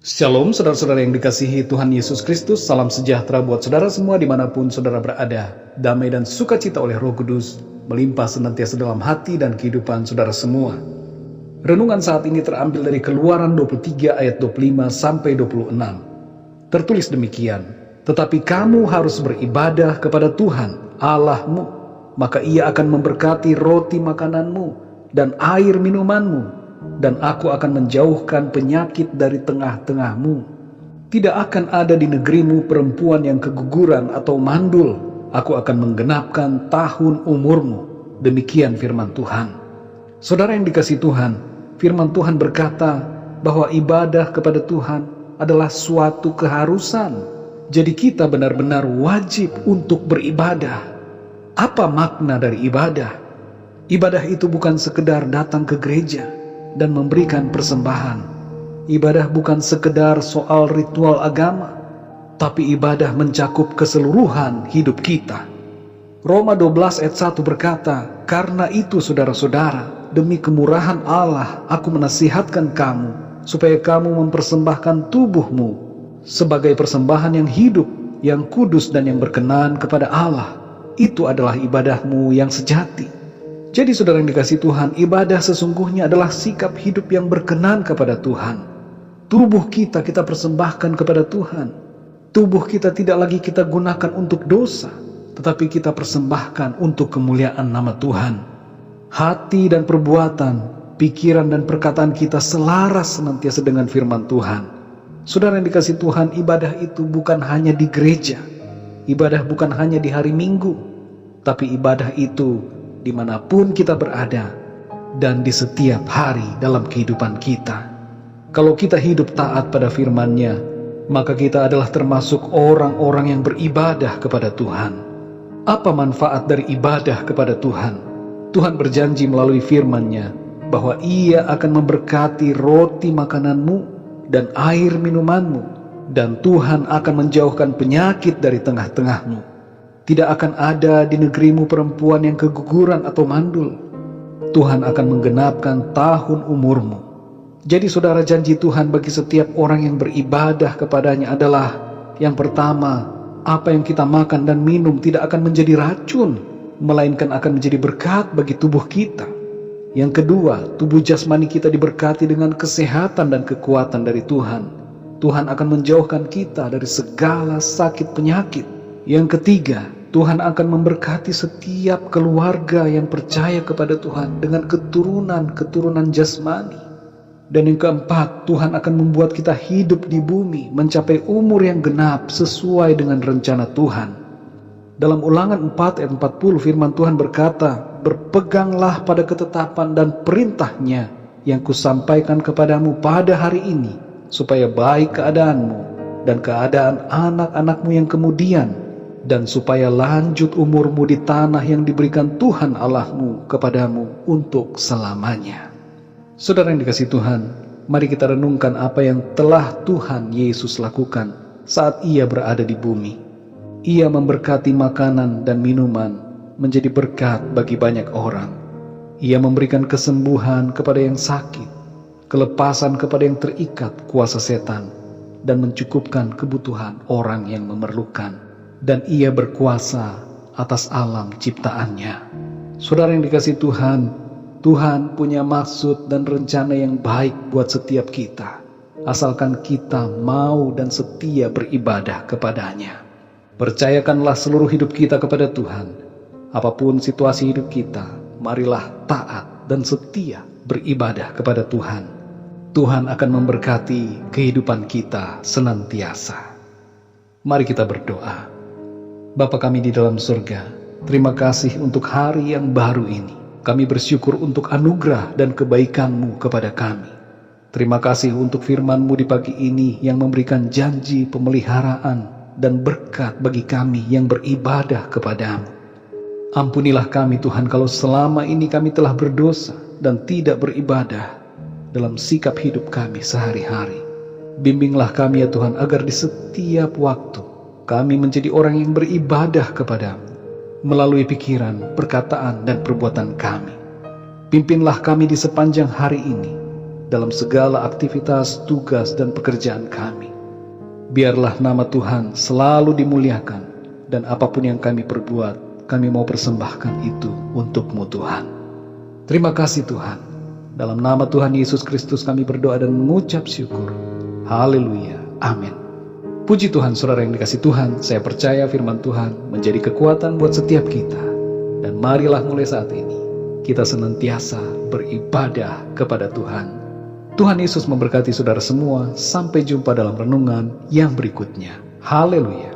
Shalom saudara-saudara yang dikasihi Tuhan Yesus Kristus. Salam sejahtera buat saudara semua dimanapun saudara berada. Damai dan sukacita oleh Roh Kudus melimpah senantiasa dalam hati dan kehidupan saudara semua. Renungan saat ini terambil dari Keluaran 23 ayat 25 sampai 26. Tertulis demikian, tetapi kamu harus beribadah kepada Tuhan Allahmu, maka Ia akan memberkati roti makananmu dan air minumanmu, dan aku akan menjauhkan penyakit dari tengah-tengahmu. Tidak akan ada di negerimu perempuan yang keguguran atau mandul. Aku akan menggenapkan tahun umurmu. Demikian firman Tuhan. Saudara yang dikasihi Tuhan, firman Tuhan berkata bahwa ibadah kepada Tuhan adalah suatu keharusan. Jadi kita benar-benar wajib untuk beribadah. Apa makna dari ibadah? Ibadah itu bukan sekedar datang ke gereja dan memberikan persembahan. Ibadah bukan sekedar soal ritual agama, tapi ibadah mencakup keseluruhan hidup kita. Roma 12 ayat 1 berkata, karena itu saudara-saudara, demi kemurahan Allah, aku menasihatkan kamu, supaya kamu mempersembahkan tubuhmu sebagai persembahan yang hidup, yang kudus dan yang berkenan kepada Allah. Itu adalah ibadahmu yang sejati. Jadi saudara yang dikasihi Tuhan, ibadah sesungguhnya adalah sikap hidup yang berkenan kepada Tuhan. Tubuh kita persembahkan kepada Tuhan. Tubuh kita tidak lagi kita gunakan untuk dosa, tetapi kita persembahkan untuk kemuliaan nama Tuhan. Hati dan perbuatan, pikiran dan perkataan kita selaras senantiasa dengan firman Tuhan. Saudara yang dikasihi Tuhan, ibadah itu bukan hanya di gereja. Ibadah bukan hanya di hari Minggu, tapi ibadah itu dimanapun kita berada dan di setiap hari dalam kehidupan kita. Kalau kita hidup taat pada firman-Nya, maka kita adalah termasuk orang-orang yang beribadah kepada Tuhan. Apa manfaat dari ibadah kepada Tuhan? Tuhan berjanji melalui firman-Nya bahwa Ia akan memberkati roti makananmu dan air minumanmu, dan Tuhan akan menjauhkan penyakit dari tengah-tengahmu. Tidak akan ada di negerimu perempuan yang keguguran atau mandul. Tuhan akan menggenapkan tahun umurmu. Jadi saudara, janji Tuhan bagi setiap orang yang beribadah kepadanya adalah, yang pertama, apa yang kita makan dan minum tidak akan menjadi racun, melainkan akan menjadi berkat bagi tubuh kita. Yang kedua, tubuh jasmani kita diberkati dengan kesehatan dan kekuatan dari Tuhan. Tuhan akan menjauhkan kita dari segala sakit penyakit. Yang ketiga, Tuhan akan memberkati setiap keluarga yang percaya kepada Tuhan dengan keturunan jasmani. Dan yang keempat, Tuhan akan membuat kita hidup di bumi, mencapai umur yang genap sesuai dengan rencana Tuhan. Dalam Ulangan 4 ayat 40 firman Tuhan berkata, berpeganglah pada ketetapan dan perintahnya yang kusampaikan kepadamu pada hari ini, supaya baik keadaanmu dan keadaan anak-anakmu yang kemudian, dan supaya lanjut umurmu di tanah yang diberikan Tuhan Allahmu kepadamu untuk selamanya. Saudara yang dikasihi Tuhan, mari kita renungkan apa yang telah Tuhan Yesus lakukan saat Ia berada di bumi. Ia memberkati makanan dan minuman menjadi berkat bagi banyak orang. Ia memberikan kesembuhan kepada yang sakit, kelepasan kepada yang terikat kuasa setan, dan mencukupkan kebutuhan orang yang memerlukan. Dan Ia berkuasa atas alam ciptaannya. Saudara yang dikasihi Tuhan, Tuhan punya maksud dan rencana yang baik buat setiap kita, asalkan kita mau dan setia beribadah kepadanya. Percayakanlah seluruh hidup kita kepada Tuhan. Apapun situasi hidup kita, marilah taat dan setia beribadah kepada Tuhan. Tuhan akan memberkati kehidupan kita senantiasa. Mari kita berdoa. Bapa kami di dalam surga, terima kasih untuk hari yang baru ini. Kami bersyukur untuk anugerah dan kebaikan-Mu kepada kami. Terima kasih untuk firman-Mu di pagi ini yang memberikan janji pemeliharaan dan berkat bagi kami yang beribadah kepada-Mu. Ampunilah kami Tuhan kalau selama ini kami telah berdosa dan tidak beribadah dalam sikap hidup kami sehari-hari. Bimbinglah kami ya Tuhan agar di setiap waktu kami menjadi orang yang beribadah kepada-Mu melalui pikiran, perkataan, dan perbuatan kami. Pimpinlah kami di sepanjang hari ini dalam segala aktivitas, tugas, dan pekerjaan kami. Biarlah nama Tuhan selalu dimuliakan, dan apapun yang kami perbuat, kami mau persembahkan itu untuk-Mu Tuhan. Terima kasih Tuhan. Dalam nama Tuhan Yesus Kristus kami berdoa dan mengucap syukur. Haleluya. Amin. Puji Tuhan, saudara yang dikasih Tuhan, saya percaya firman Tuhan menjadi kekuatan buat setiap kita. Dan marilah mulai saat ini, kita senantiasa beribadah kepada Tuhan. Tuhan Yesus memberkati saudara semua. Sampai jumpa dalam renungan yang berikutnya. Haleluya.